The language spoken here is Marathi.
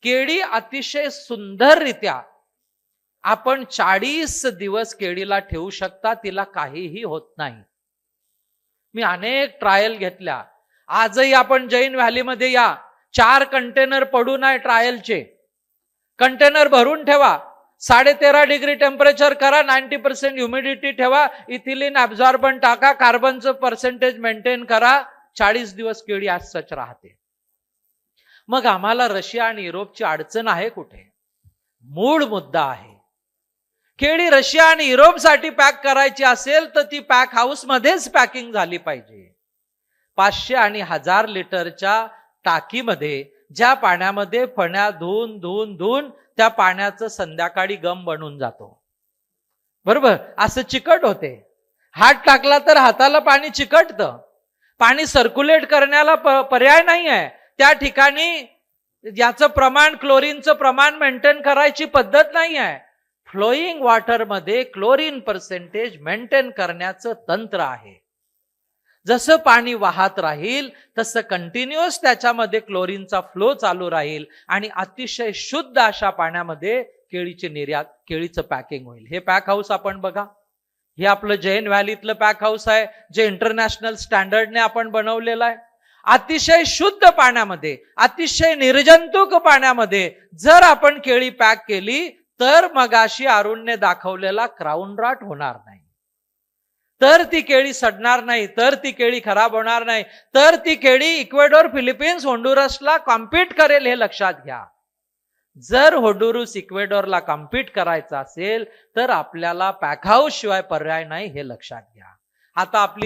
केळी अतिशय सुंदररित्या आपण 40 दिवस केळीला ठेवू शकता, तिला काहीही होत नाही. मी अनेक ट्रायल घेतल्या. आजही आपण जैन व्हॅलीमध्ये या, 4 कंटेनर पडून आहे ट्रायलचे. कंटेनर भरून ठेवा, 13.5 डिग्री टेम्परेचर करा, 90% ह्युमिडिटी ठेवा, इथिलीन ऍब्झॉर्बंट टाका, कार्बनचं पर्सेंटेज मेंटेन करा, 40 दिवस केळी आज सच राहते. मग आम्हाला रशिया आणि युरोपची अडचण आहे कुठे? मूळ मुद्दा आहे, केळी रशिया आणि युरोपसाठी पॅक करायची असेल तर ती पॅक हाऊस मध्येच पॅकिंग झाली पाहिजे. 500 आणि 1000 लिटरच्या टाकीमध्ये ज्या पाण्यामध्ये फण्या धुवून धुवून धुवून त्या पाण्याचं संध्याकाळी गम बनून जातो, बरोबर, असं चिकट होते. हात टाकला तर हाताला पाणी चिकटतं. पाणी सर्क्युलेट करण्याला पर्याय नाही आहे. त्या ठिकाणी याचं प्रमाण, क्लोरीनचं प्रमाण मेंटेन करायची पद्धत नाही आहे. फ्लोईंग वॉटरमध्ये क्लोरीन पर्सेंटेज मेंटेन करण्याचं तंत्र आहे. जसं पाणी वाहत राहील तसं कंटिन्युअस त्याच्यामध्ये क्लोरीनचा फ्लो चालू राहील आणि अतिशय शुद्ध अशा पाण्यामध्ये केळीची निर्यात, केळीचं पॅकिंग होईल. हे पॅक हाऊस आपण बघा, हे आपलं जैन व्हॅलीतलं पॅक हाऊस आहे, जे इंटरनॅशनल स्टँडर्डने आपण बनवलेलं आहे. अतिशय शुद्ध पाण्यामध्ये, अतिशय निर्जंतुक पाण्यामध्ये जर आपण केळी पॅक केली तर मगाशी अरुणने दाखवलेला क्राऊन रॉट होणार नाही, तर ती केळी सडणार नाही, तर ती केळी खराब होणार नाही, तर ती केळी इक्वेडोर, फिलिपिन्स, होंडुरसला कॉम्पीट करेल, हे लक्षात घ्या. जर होंडुरस, इक्वेडोरला कॉम्पीट करायचं असेल तर आपल्याला पॅक हाऊस शिवाय पर्याय नाही, हे लक्षात घ्या. आता आपली